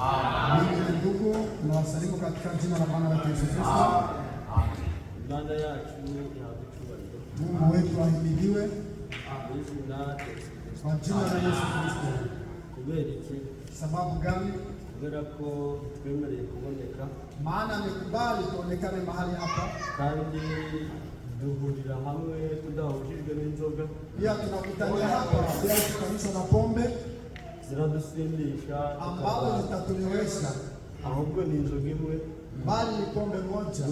Mimi ndugu nawasalimu katika jina la Bwana wetu Yesu Kristo. Mungu wetu ahimidiwe kwa jina la Yesu Kristo. Sababu gani? Maana amekubali tuonekane mahali hapa. Pia tunakutania hapa bila kukanisa na pombe ambalo litatulewesha, bali ni pombe moja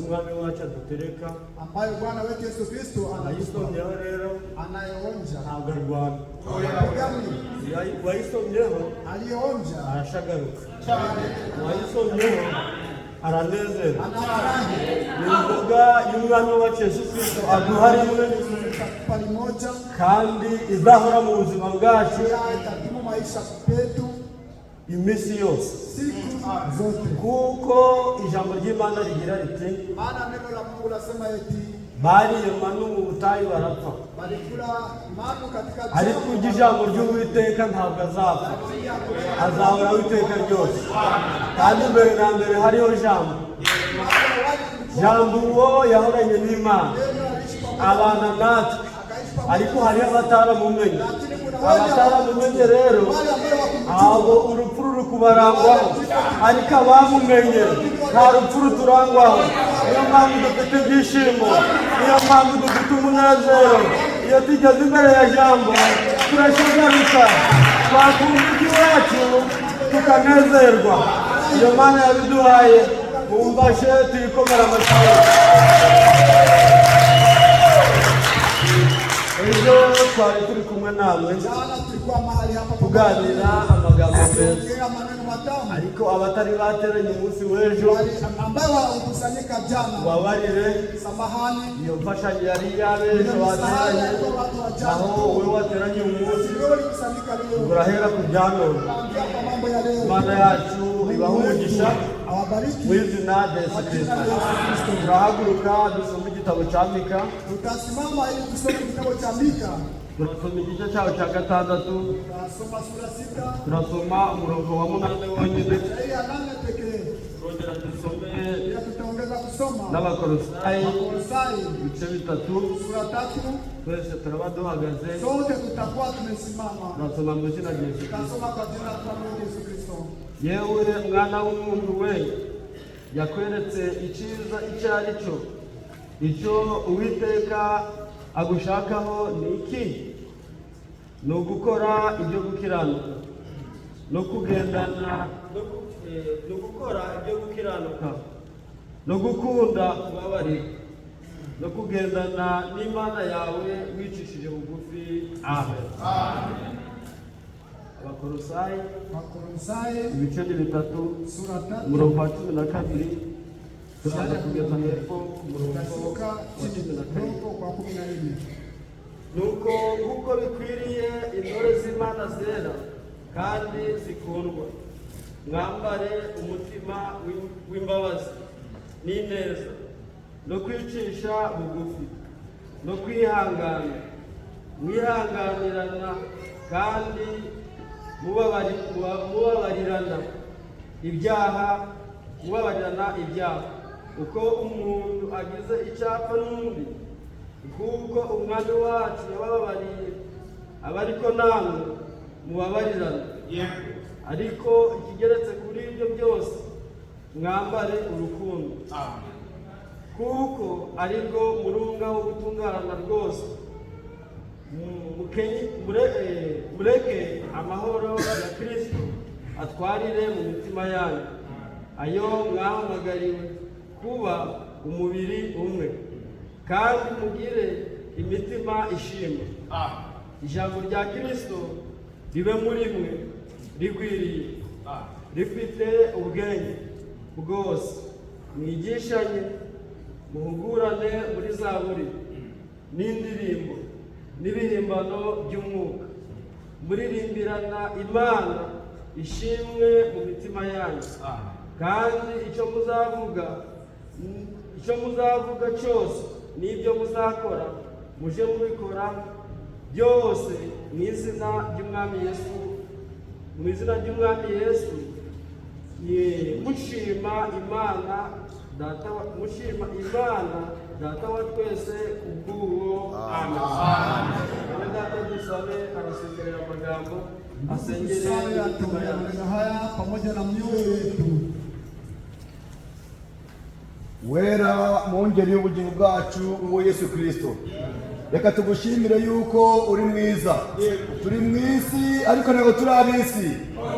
ambayo Bwana wetu Yesu Kristo anayeonja. Aliyeonja aranezerwa. Nivuga y'umwami wacu Yesu Kristo aduhariwe kandi izahora mu buzima bwacu iminsi yose kuko ijambo ry'Imana rigira riti bariye manu mu butayu barapfa, ariko ijambo ry'Uwiteka ntabwo azapfa, azahora witeka ryose. Kandi mbere na mbere hariho jambo uwo yahoranye n'Imana abana natwe, ariko hariho abataramumenye. Abataramumenye rero abo urupfu ruri kubarangwaho, ariko abamumenye nta rupfu ruturangwaho. Niyo mpamvu dufite ibyishimo, niyo mpamvu dufite umunezero. Iyo tugeze imbere ya jambo turashagaruka, twakumva iby'iwacu tukanezerwa. Iyo Mana yabiduhaye, mumfashe tuyikomere amashyi. Ejo twari turi kumwe namwe tuganira amagambo meza, ariko abatari bateranye umunsi w'ejo babarire iyo mfashanyo yari y'abejo bateranye, aho wowe wateranye umunsi urahera ku byanone. Imana yacu ibaha umugisha mu izina rya Yesu Kristo. Turahaguruka dusoma igitabo cya Mika. Tutasimama ili tusome kitabu cha Mika. Turasoma igice cyaho cya 6. Turasoma sura 6. Turasoma umurongo wa 8 wonyine. Turongera dusome, tutaongeza kusoma n'Abakolosayi ibice 3. Sura 3. Twese turaba duhagaze, sote tutakuwa tumesimama. Turasoma mu izina rya Yesu Kristo. Turasoma kwa jina la Bwana Yesu Kristo. Yewe mwana w'umuntu we, yakweretse icyiza icyo ari cyo. Icyo Uwiteka agushakaho ni iki? Ni ugukora ibyo gukiranuka no kugendana no gukora ibyo gukiranuka no gukunda kubabarira no kugendana n'Imana yawe wicishije bugufi. Amen. Abakolosayi ibice 3 sura 3 umurongo wa 12 turaza kugeza hepfo umurongo wa 14. Nuko nk'uko bikwiriye intore z'Imana zera kandi zikundwa, mwambare umutima w'imbabazi n'ineza no kwicisha bugufi no kwihangana, mwihanganirana kandi mubabarirana ibyaha, uko umuntu agize icyapa n'undi, kuko umwami wacu yababariye, abariko namwe mubabarirana. Ariko ikigeretse kuri ibyo byose, mwambare urukundo, kuko ari rwo murunga wo gutungana rwose. Mureke amahoro ya Kristo atwarire mu mitima yanyu, ayo mwahamagariwe kuba umubiri umwe, kandi mugire imitima ishima. Ijambo rya Kristo ribe muri mwe rigwiriye, rifite ubwenge bwose. Mwigishanye, muhugurane muri zaburi n'indirimbo n'ibihimbano by'umwuka, muririmbirana Imana ishimwe mu mitima yanyu. Kandi icyo muzavuga cyose n'ibyo muzakora, muje mubikora byose mu izina ry'Umwami Yesu, mushima Imana data wa twese kubw'uwo. Amen. Data dusabe arasengerera amagambo asengere imitima yacu haya pamoja na mioyo yetu. Wera mwongeri y'ubugingo bwacu uwo Yesu Kristo, reka tugushimire yuko uri mwiza. Turi mwisi ariko ntabwo turi ab'isi.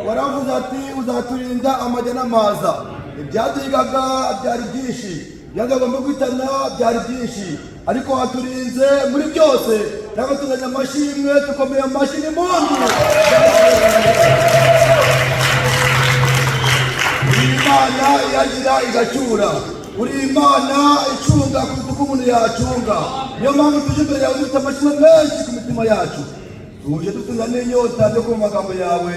Waravuze ati uzaturinda amajya n'amaza. Ibyaduhigaga byari byinshi, byagomba guhitana byari byinshi, ariko waturinze muri byose. Ntabwo tuzanye amashimwe, tukomeye amashyi n'impundu. Imana yagira igacyura, uri Imana icunga kuruta uko umuntu yacunga. Niyo mpamvu tuje imbere yawe dufite amashimwe menshi ku mitima yacu. Tuje dutunga n'inyota yo kumva amagambo yawe.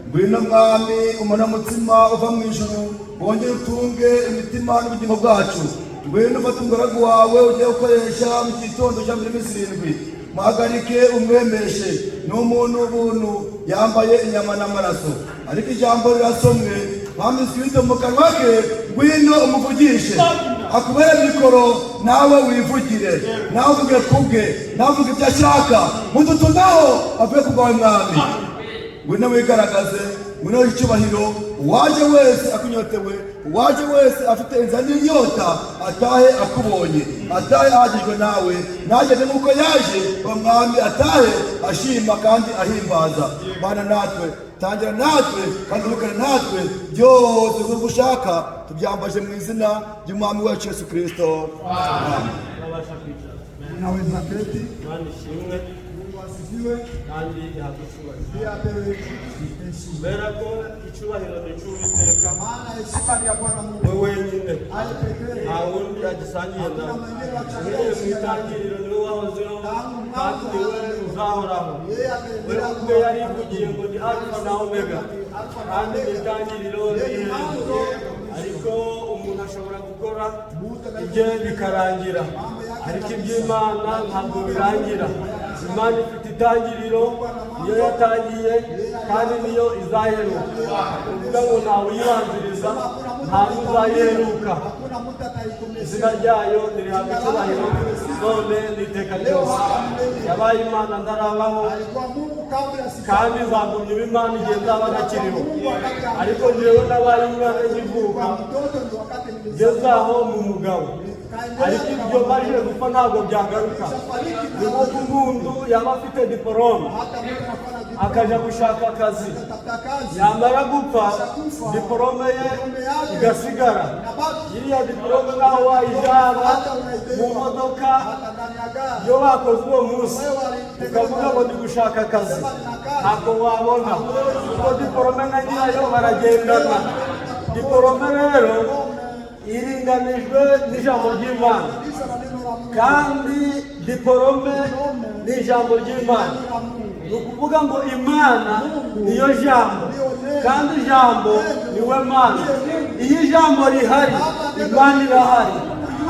Ngwino mwami umunamutima uva mu ijuru, wongere utunge imitima n'ubugingo bwacu. Ngwino ufate umugaragu wawe ugiye gukoresha mu gitondo cya mbere iminsi 7. Muhagarike umwemeshe. Ni umuntu w'ubuntu yambaye inyama n'amaraso, ariko ijambo rirasomwe mwami Kristo mu kanwa ke. Ngwino umuvugishe, akubere mikoro nawe wivugire, nawe uvuge kubwe, nawe uvuge ibyo ashaka. Mudutunaho avuye kubwawe mwami. Ngwino wigaragaze, ngwino icyubahiro. Uwaje wese akunyotewe, uwaje wese afite inzara n'inyota, atahe akubonye, atahe ahagijwe nawe. Nageze nk'uko yaje mwami, atahe ashima kandi ahimbaza. Bana natwe, tangira natwe kandi ubikane natwe, byose uko ushaka tubyambaje mu izina ry'umwami wacu Yesu Kristo. Amen. Naweza keti. Imana ishimwe kandi yadushubije. Kubera ko icyubahiro ni icy'Uwiteka, we wenyine, nta wundi agisangiye nawe. Uhereye mu itangiriro niwe wahozeho kandi niwe uzahoraho. We ubwe yarivugiye ngo ni Alfa na Omega, kandi mu itangiriro n'iherezo. Ariko umuntu ashobora gukora ibye bikarangira, ariko iby'Imana ntabwo birangira. Imana ifite itangiriro, niyo yatangiye kandi niyo izaheruka. Uvuga ngo ntawe uyibanziriza, nta n'uzayiheruka. Izina ryayo nirihabwa icyubahiro none n'iteka ryose. Yabaye Imana ndarabaho kandi izagumya iba Imana igihe nzaba ntakiriho. Ariko njyewe nabaye umwana nkivuka, ngeze aho mu mugabo, ariko ibyo marije gupfa ntabwo byagaruka. Ni nk'uko umuntu yaba afite diporome akaja gushaka akazi, yamara gupfa diporome ye igasigara. Iriya diporome naho wayijana mu modoka iyo bakoze uwo munsi ukavuga ngo ndi gushaka akazi, ntabwo wabona kuko diporome na nyirayo baragendana. Diporome rero iringanijwe n'ijambo ry'Imana, kandi diporome ni ijambo ry'Imana. Ni ukuvuga ngo Imana niyo jambo kandi ijambo niwe Mana. Iyo ijambo rihari Imana irahari,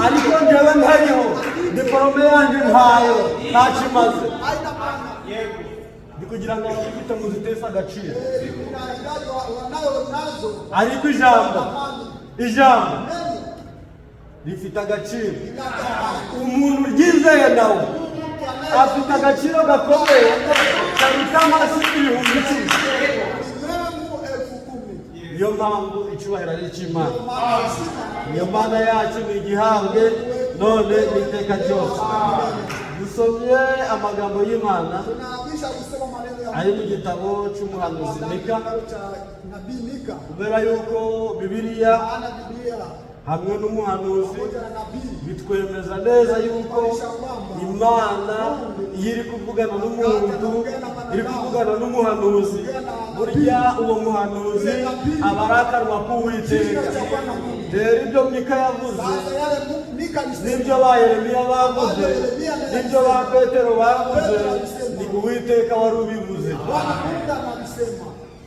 ariko njyewe ntariho, diporome yanjye ntayo, ntacyo imaze. Ndi kugira ngo abafite muzitese agaciro, ariko ijambo rifite agaciro. Umuntu uryizeye nawe afite agaciro gakomeye karuta amaraso y'ibihumbi 10. Niyo mpamvu icyubahiro ari icy'Imana. Niyo Mana yacu ni igihabwe none n'iteka ryose. Dusomye amagambo y'Imana ari mu gitabo cy'umuhanuzi Mika, kubera yuko Bibiliya hamwe n'umuhanuzi bitwemeza neza yuko Imana iyo iri kuvugana n'umuntu, iri kuvugana n'umuhanuzi, burya uwo muhanuzi aba ari akanwa k'Uwiteka. Rero ibyo Mika yavuze n'ibyo ba Yeremiya bavuze n'ibyo ba Petero bavuze, ni Uwiteka wari ubivuze.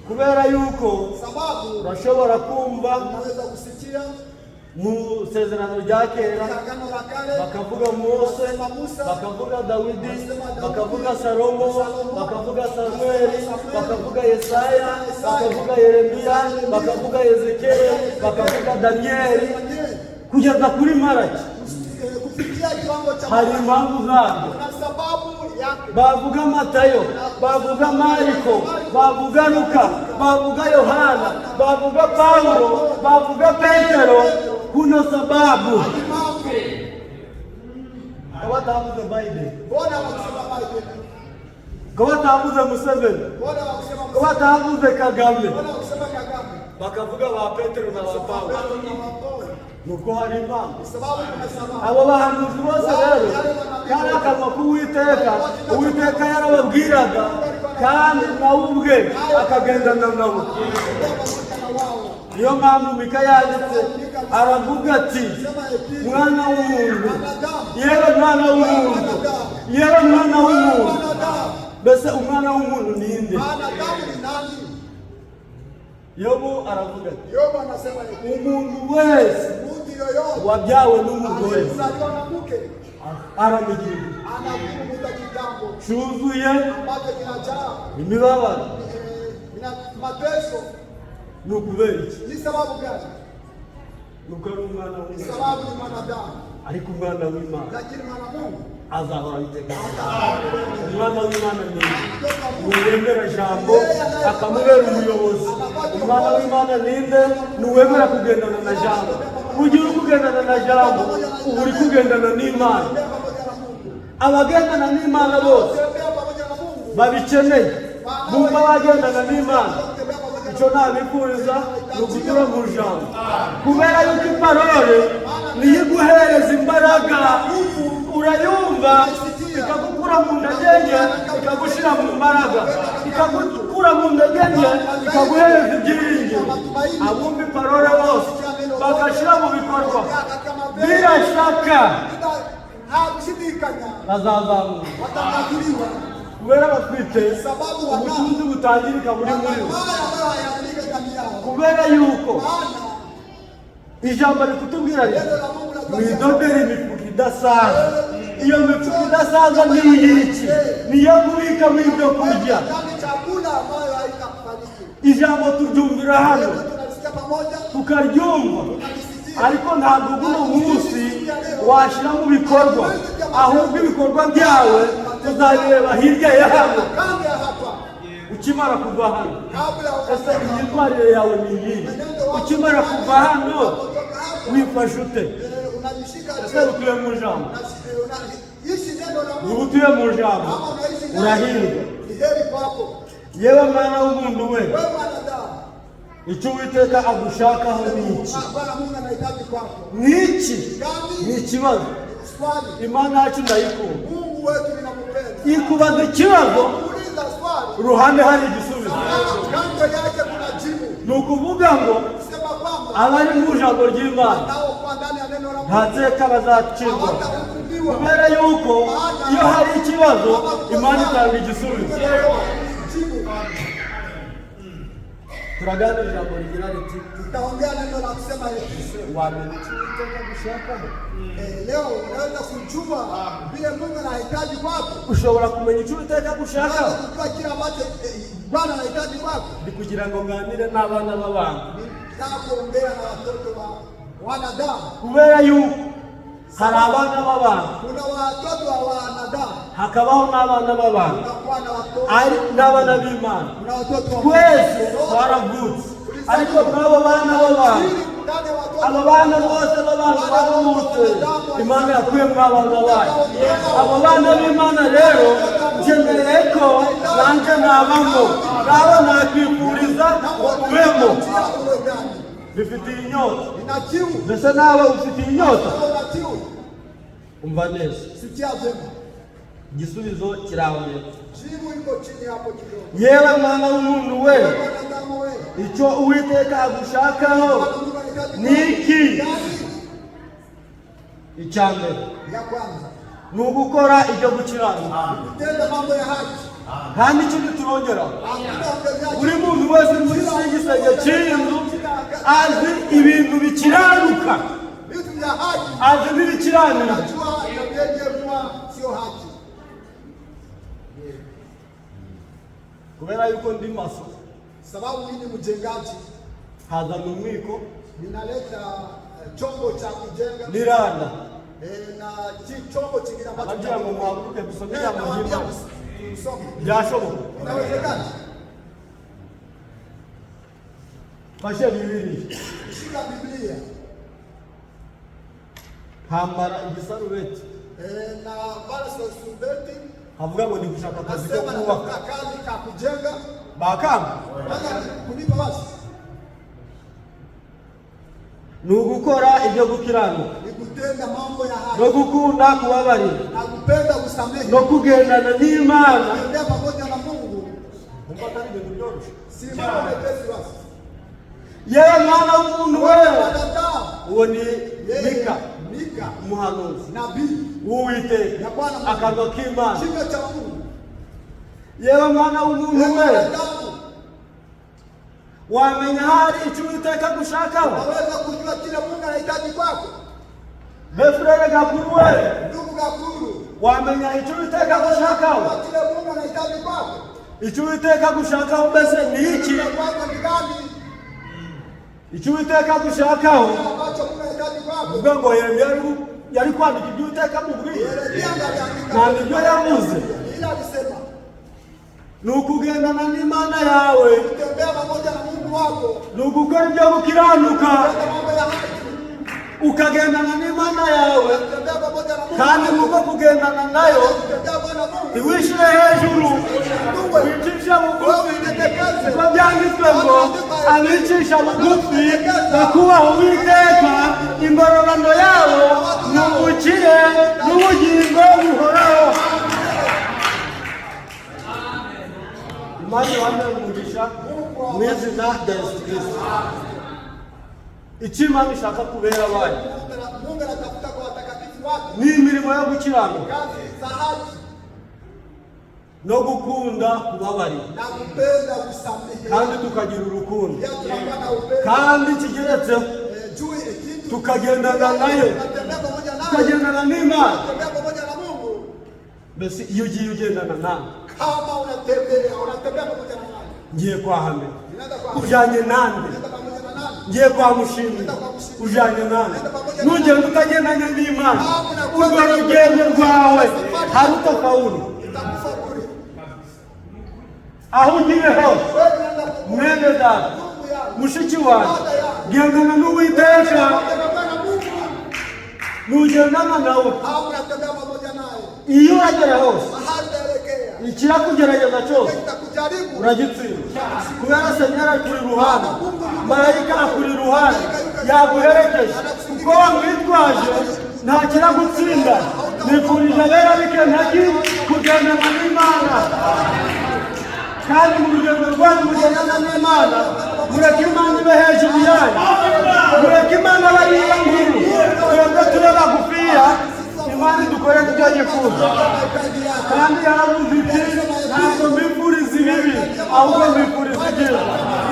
Kubera yuko urashobora kumva mu sezerano rya kera bakavuga Mose, bakavuga Dawidi, bakavuga Salomo, bakavuga Samueli, bakavuga Yesaya, bakavuga Yeremiya, bakavuga Ezekiel, bakavuga Danieli kugeza kuri Malaki. Hari impamvu zabyo. Bavuga Matayo, bavuga Mariko, bavuga Luka, bavuga Yohana, bavuga Paulo, bavuga Petero. Kuna sababu. Kwa tabuze Bible. Kwa tabuze Museveni. Kwa tabuze Kagame. Bakavuga ba Petero na ba Paulo. Nuko hari impamvu. Abo bahanuzi bose rero kandi akanwa k'Uwiteka, Uwiteka yarababwiraga kandi nawe ubwe akagendana nabo. Niyo mpamvu Mika yanditse aravuga ati mwana w'umuntu, yewe mwana w'umuntu, yewe mwana w'umuntu. Mbese umwana w'umuntu ninde? Yobu aravuga ati umuntu wese wabyawe n'umugore aramugirira cyuzuye imibabaro. Ni ukubera iki? Nuko ari umwana w'Imana, ariko umwana w'Imana azahora iteka. Umwana w'Imana ni uwemera ijambo akamubera umuyobozi. Umwana w'Imana ninde? Ni uwemera kugendana na jambo. Kugira uri kugendana na jambo uba uri kugendana n'Imana. Abagendana n'Imana bose babikeneye bumva bagendana n'Imana. Icyo nabifuriza ni ukutura mu jambo, kubera yuko iparole niyo iguhereza imbaraga. Urayumva ikagukura mu ndagenge ikagushyira mu mbaraga, ikagukura mu ndagenge ikaguhereza ibyiringiro. Abumva iparole bose bagashyira mu bikorwa birashaka bazazamuka, kubera bafite ubutunzi butangirika muri bo. Kubera yuko ijambo rikutubwira mwidodere imifuka idasaza. Iyo mifuka idasaza ni iyiki? Niyo kubika mu ibyo kurya. Ijambo turyumvira hano tukaryumva, ariko ntabwo uno munsi washyira mu bikorwa, ahubwo ibikorwa byawe tuzabireba hirya ya hano ukimara kuva hano. Ese imyitwarire yawe ni iyi? Ukimara kuva hano wifashe ute? Ese utuye mu jambo? Niba utuye mu jambo urahirwa. Yewe mwana w'umuntu we, icyo Uwiteka agushakaho ni iki? Ni iki? Ni ikibazo. Imana yacu ndayikunda. Ikubaza ikibazo, uruhande hari igisubizo. Ni ukuvuga ngo abari mu ijambo ry'Imana nta teka bazacirwa, kubera yuko iyo hari ikibazo Imana itanga igisubizo. Turaganira ijambo rigira riti tutaongea neno la kusema hivi wameni Uwiteka gushakaho. Leo unaweza kujua vile Mungu anahitaji kwako. Ushobora kumenya icyo Uwiteka gushakaho. Kujua kile ambacho Bwana anahitaji kwako. Ni kugira ngo nganire n'abana b'abantu. Nakuombea na watoto wa wanadamu. Kubera yuko hari abana b'abantu, kuna watoto wa wanadamu, hakabaho n'abana b'abantu, ari n'abana b'Imana. Twese twaravutse, ariko n'abo bana b'abantu, abo bana bose b'abantu bavutse Imana yakuyemo abana bayo. Abo bana b'Imana rero nkeneye ko nanjye nabamo, nawe nakwifuriza ngo ubemo. Bifitiye inyota, mbese nawe ufitiye inyota? Umva neza, igisubizo kiraboneka. Yewe mwana w'umuntu we, icyo Uwiteka agushakaho ni iki? Icya mbere ni ugukora ibyo gukiranuka, kandi ikindi turongeraho, buri muntu wese muri iki gisenge cy'inzu azi ibintu bikiranuka. vitu vya haki azi n'ibikirani anajua inavyokuwa sio haki. kubera yuko ndi maso Sababu mimi mjengaji haza mwiko ninaleta chombo cha kujenga niranda na chombo kingine ambacho agira ngo mwabuke dusomera amahimba kusoma. byashoboka Inawezekana. fashe bibiri Shika Biblia hambara igisarubeti na vala surubeti havuga ngo ni gushaka akazi ko nasema kubaka nataka kazi ka kujenga bakamba kunipa basi ni ugukora ibyo gukiranuka ni kutenda mambo ya haki no gukunda kubabarira na kupenda kusamehe no kugendana n'Imana kutembea pamoja na Mungu. umva ari ibintu byoroshye Si mambo mepesi basi. yewe mwana w'umuntu wewe Wanadamu uwo ni Mika Mika umuhanuzi nabii w'Uwiteka ya Bwana akanwa k'Imana kinywa cha Mungu. yewe mwana w'umuntu wewe Wanadamu wamenya hari icyo Uwiteka gushakaho waweza kujua kile Mungu anahitaji kwako. befurere gakuru wewe Ndugu Gakuru, wamenya icyo Uwiteka gushakaho kile Mungu anahitaji kwako. icyo Uwiteka gushakaho mbese ni iki Kwako ni gani? icyo Uwiteka gushakaho Ambacho Mungu anahitaji kwako. uvuga ngo Yeremiya yari kwandika ibyo Uwiteka amubwiye Yeremia aliandika nta nibyo yavuze ila alisema ni ukugendana n'Imana yawe kutembea pamoja na Mungu wako. ni ugukora ibyo gukiranuka Kutenda mambo ya haki. ukagendana n'Imana yawe Kutembea pamoja na Mungu. kandi muko kugendana nayo Kutembea kwa Mungu. ntiwishire hejuru wicisha bugufi kuko byanditswe ngo abicisha bugufi bakubaha Uwiteka ingororano yabo ni ubukire n'ubugingo buhoraho. Imana ibahe umugisha mu izina rya Yesu Kristo. Icyo Imana ishaka kubera abana Mungu anatafuta kwa watakatifu wake ni imirimo yo gukiranuka kazi za haki no gukunda kubabarira na kupenda kusamehe. kandi tukagira urukundo Pia tunakuwa na upendo. kandi kigeretseho Juu kitu tukagendana nayo tunatembea pamoja naye. tukagendana n'Imana. Tunatembea pamoja na Mungu. Mbese iyo ugiye ugendana nawe Kama unatembea pamoja na nani? ngiye kwa Hame Unaenda kwa ujanye nande unaenda pamoja na nani? ngiye kwa Mushimwe ujanye nande nugenda utagendanye n'Imana urwo rugendo rwawe haruta Pawulo Utakufa bure. aho ugiye hose Wewe unaenda kwa mwene data Mungu yangu. mushiki wanjye gendana n'Uwiteka Unatembea na Mungu. nugendana nawe Au unatembea pamoja naye. iyo uragera hose Mahali utaelekea. ikirakugerageza cyose Kitakujaribu. uragitsinda kubera Senyeri ari kuri ruhande marayika akuri iruhande yaguherekeje kuko wamwitwaje nta kiragutsinda. nifurije abera b'Ikentaki kugendana n'Imana kandi mu rugendo rwanyu mugendana n'Imana mureke Imana ibe hejuru yanyu mureke Imana bari nkuru twebwe tube bagufiya Imana idukorere ibyo yifuza kandi yaravuze iti ntabwo mbifuriza ibibi ahubwo mbifuriza ibyiza.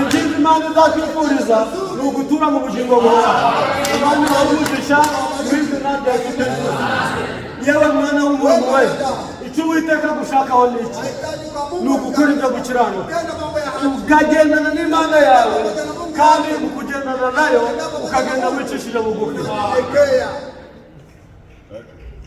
Ikindi Imana izakwifuriza ni ugutura mu bugingo buhoraho. Imana ibavugisha mu izina rya Yesu Kristo. Yewe mwana w'umuntu we icyo Uwiteka gushakaho ni iki? Ni ugukora ibyo gukiranuka ukagendana n'Imana yawe kandi mu kugendana nayo ukagenda wicishije bugufi.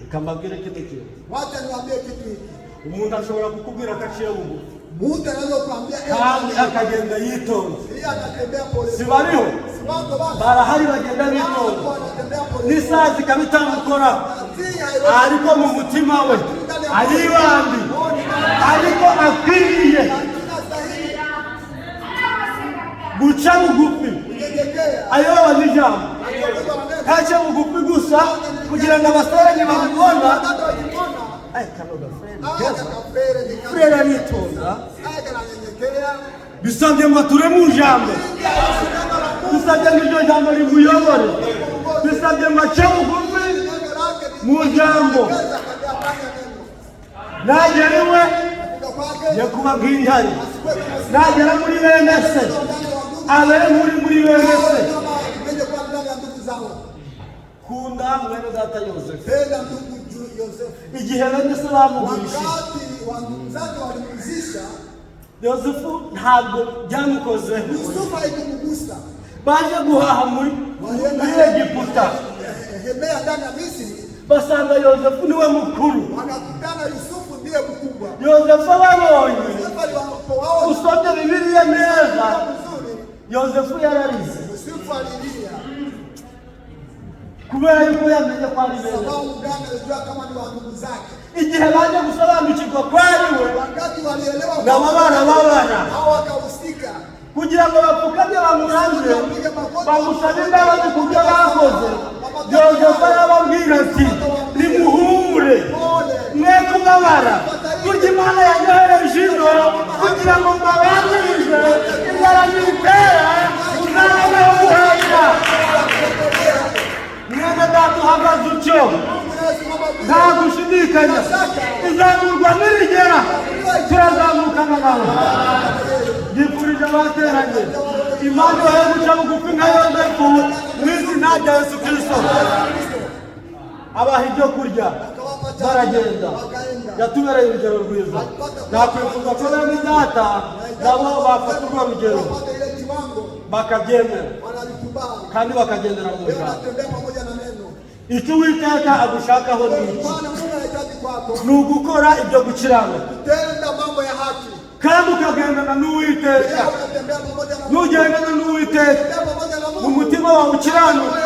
Reka mbabwire kino kintu. Wacha niwaambie kitu hiki. Umuntu ashobora kukubwira ko aciye bugufi Mtu anaweza kuambia kandi akagenda yitonze. yeye anatembea pole. Si bariho Wako basi. barahari bagenda bitonze Anatembea pole. n'isaha zikaba itamukora ariko mu mutima we aribandi ariko akwiriye guca bugufi ayoba n'ijambo ntace bugufi gusa kugira ngo abasore babibona furere aritonda bisabye ngo ature mu ijambo bisabye ngo iryo jambo rimuyobore bisabye ngo ace bugufi mu ijambo nagera iwe ye kuba nk'intare nagera muri bene se abe muri bene se kunda mwene data Yosefu. Penda ndugu Yosefu. Igihe bene se bamugurishije, Wakati wazazi walimuzisha, Yosefu ntabwo byamukozeho. Yusufu haikumugusa. Baje guhaha muri Egiputa, Hemea ndani ya Misri, basanga Yosefu niwe mukuru. wakakutana Yusufu ndiye mkubwa. Yosefu ababonye, Yusufu aliwaona usomye Bibiliya neza, vizuri, Yosefu yararize Yusufu alilia. kubera yuko yamenye ko ari bene. Sababu gani? Alijua kama ni wa ndugu zake. Igihe baje gusobanukirwa ko ari we, Wakati walielewa nabo barababara hao wakahusika, kugira ngo bapfukamye bamuramye bamusabe imbabazi ku byo bakoze. Yosefu arababwira ati nimuhumure mwe kubabara, kurya Imana yanyohereje ino kugira ngo mbabanirize inzara n'ibitera muzabeho guhahira. Mwene data uhagaze utyo nta gushidikanya, izamurwa nirigera turazamukana nawe. Yifurije abateranye Imana ibahe guca bugufi nka Yosefu mu izina rya Yesu Kristo. Abaha ibyo kurya baragenda, yatubereye urugero rwiza. Nakwifuza ko bene data nabo bafata urwo rugero bakabyemera kandi bakagendera mu ijambo. Icyo Uwiteka agushakaho ni iki? Ni ugukora ibyo gukiranuka kandi ukagendana n'Uwiteka. Nugendana n'Uwiteka mu mutima wawe ukiranuka,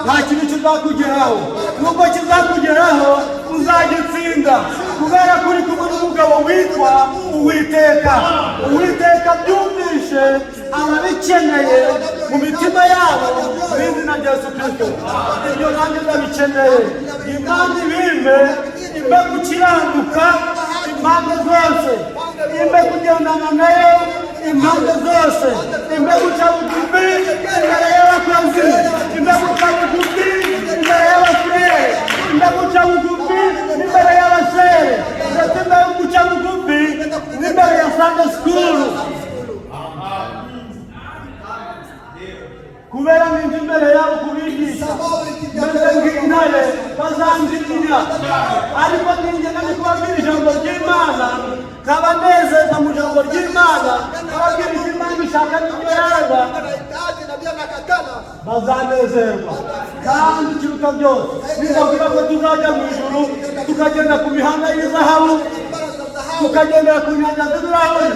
nta kintu kizakugeraho. Nubwo kizakugeraho uzagitsinda, kubera ko uri kumwe n'umugabo witwa Uwiteka. Uwiteka byumvishe ababikeneye mu mitima yabo mu izina rya Yesu Kristo. Ibyo nanjye ndabikeneye. Imana ibimpe, imbe gukiranuka impande zose, imbe kugendana nayo impande zose, imbe guca bugufi imbere y'abakozi, imbe guca bugufi imbere y'abafurere, imbe guca bugufi imbere y'abasere, ndetse imbe guca bugufi imbere ya Sunday school. Kubera ninjye imbere yabo kubigisha meze nk'intare bazanzimya, ariko ninjye nari kubabwira ijambo ry'Imana, nkaba nezeza mu ijambo ry'Imana, nkababwira icyo Imana ishaka n'ibyo yanga, bazanezerwa. Kandi ikiruta byose nizabwira ko tuzajya mu ijuru, tukagenda ku mihanda y'izahabu, tukagendera ku nyanja z'ibirahuri,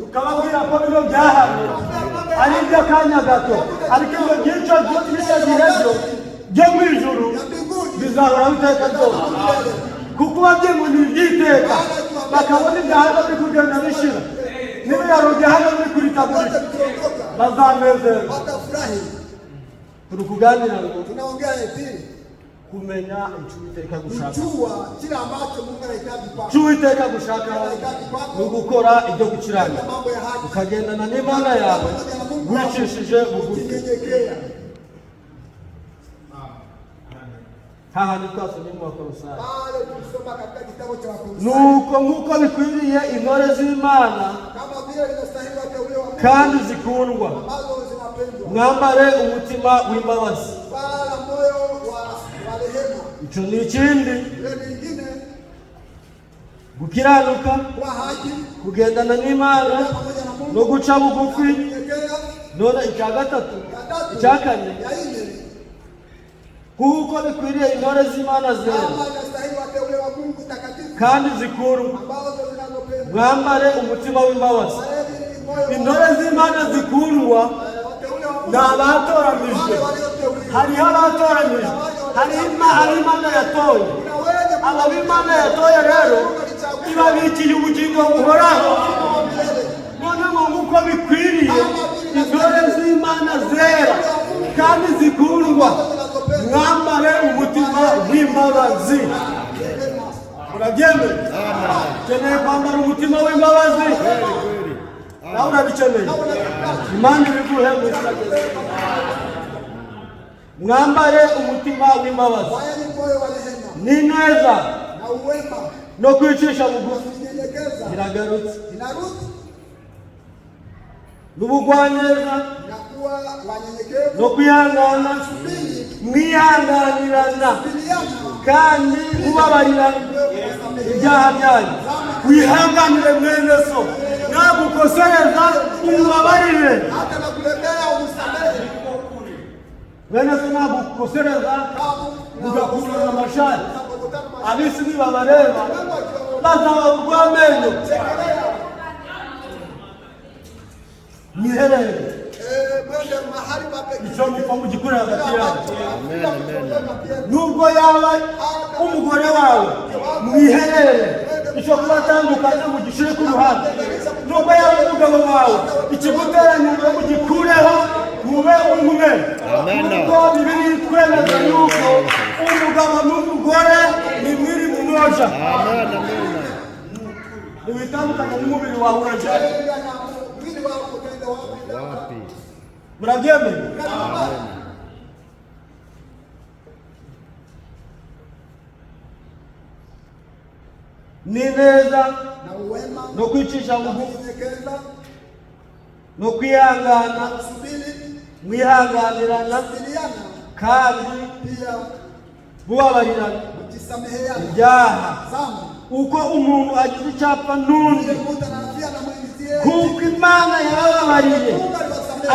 tukababwira ko bino byahamye ari iby'akanya gato, ariko ibyo byiciro by'icyo gihe byo mu ijuru bizahoraho iteka ryose. Kuko babyeyi ngo ni iby'iteka, bakabona ibyaha biri kugenda bishira n'ibiraro bya hano biri kuritagurika, bazanezerwa. Turi kuganira ngo kumenya icyo Uwiteka gushaka. Icyo Uwiteka gushaka ni ugukora ibyo gukiranuka, ukagendana n'Imana yawe wicishije bugufi. Hahandi twasomye mu Bakolosayi, nuko nk'uko bikwiriye intore z'Imana kandi zikundwa, mwambare umutima w'imbabazi. Icyo ni ikindi, gukiranuka, kugendana n'Imana no guca bugufi. None icya gatatu, icya kane, kuko bikwiriye intore z'Imana zera kandi zikundwa, mwambare umutima w'imbabazi. Intore z'Imana zikundwa ni abatoranijwe. Hariho abatoranijwe, hariho Imana yatoye. Abo Imana yatoye rero ibabikiye ubugingo buhoraho. Noneho nk'uko bikwiriye intore z'Imana zera kandi zikundwa, mwambare umutima w'imbabazi. Urabyemeye? Ukeneye kwambara umutima w'imbabazi? Nawe urabikeneye? Imana ibiguhe mu izina rya Yesu. Mwambare umutima w'imbabazi n'ineza no kwicisha bugufi. Iragarutse n'ubugwaneza no kwihangana mwihanganirana kandi mubabarirana ibyaha byanyu. Wihanganire mwene so, nagukosereza umubabarire. Mwene so nagukosereza ugakurana amashati, abisi nibabareba bazabagwa amenyo. Mwiherere icyo gipfa mugikure hagati yawe. Nubwo yaba umugore wawe, mwiherere icyo kubatandukanya mugishire ku ruhande. Nubwo yaba umugabo wawe, ikiguteranya mugikureho mube umwe. Kuko Bibiliya itwemeza yuko umugabo n'umugore ni mwiri mmoja. Ntiwitandukanya n'umubiri wawe urajyayo. Murabyemeye? Ni neza no kwicisha bugufi no kwihangana, mwihanganirana kandi mubabarirana ibyaha. Uko umuntu agize icyapfa n'undi, kuko Imana yababariye,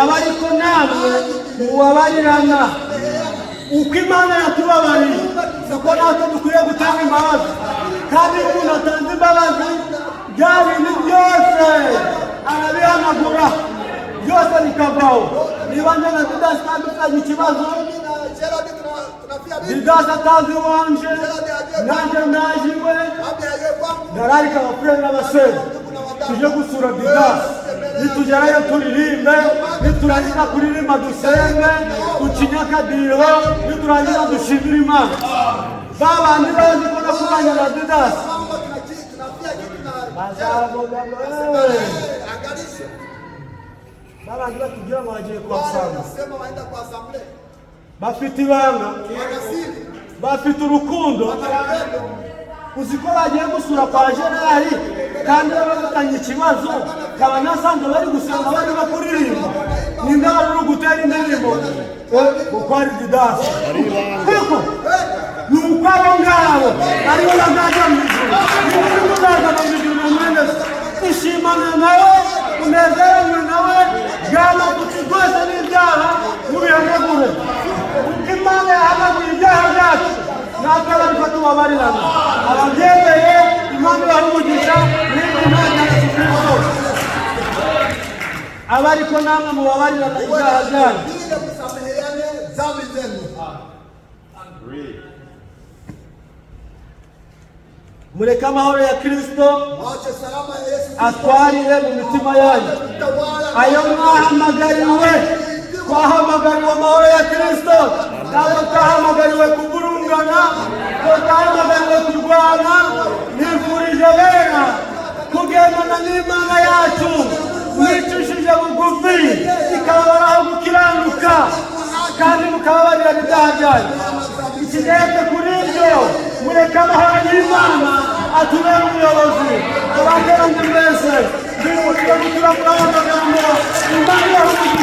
aba ariko namwe mubabarirana. Uko Imana yatubabariye, uko natwe dukwiye gutanga imbabazi. Kandi umuntu atanze imbabazi, bya bintu byose arabihanagura, byose bikavaho. Niba njye na Didasi dufitanye ikibazo, Didasi atanze iwanje, nanjye naje iwe, ndararika abafurere n'abasore tuje gusura Didasi. Nitugerayo turirimbe, niturangiza kuririmba dusenge, ducinye akadiho, niturangiza dushimire Imana. Babandi bazi ko nakubanye na Didasi bazavuga ngo babandi batubwira ngo bagiye kuhasanga, bafite ibanga, bafite urukundo. Uzi ko bagiye gusura kwa Gerari kandi bafitanye ikibazo, kaba nasanze bari gusenga bari bakuririmba. Ninde wari uri gutera indirimbo? Kuko ari Didasi. Kuko ni uko abo ngabo aribo bazajya mu ijuru. Niba muzaza mu ijuru mwene so, ishimane nawe, unezerewe nawe, bwana kuti rwose n'ibyaha mubihanagure. Imana yahanaguye ibyaha byacu, natwe ariko tubabarirana. Ababyemeye Imana ibaha umugisha n'izina rya Yesu Kristo. Aba ariko namwe mubabarirana ibyaha byanyu. Mureke amahoro ya Kristo atwarire mu mitima yanyu. Ayo mwahamagariwe, twahamagariwe amahoro ya Kristo. Ntabwo twahamagariwe kuvurungana, twahamagariwe kurwana. Nifurije bera kugendana n'Imana yacu, mwicishije bugufi, ikababaraho gukiranuka kandi mukababarira ibyaha byanyu. Ikigeze kuri ibyo, mureke amahoro y'Imana atubere umuyobozi. Abateranye mwese, ndi mu kigo cy'amagambo, Imana ibahe umugisha.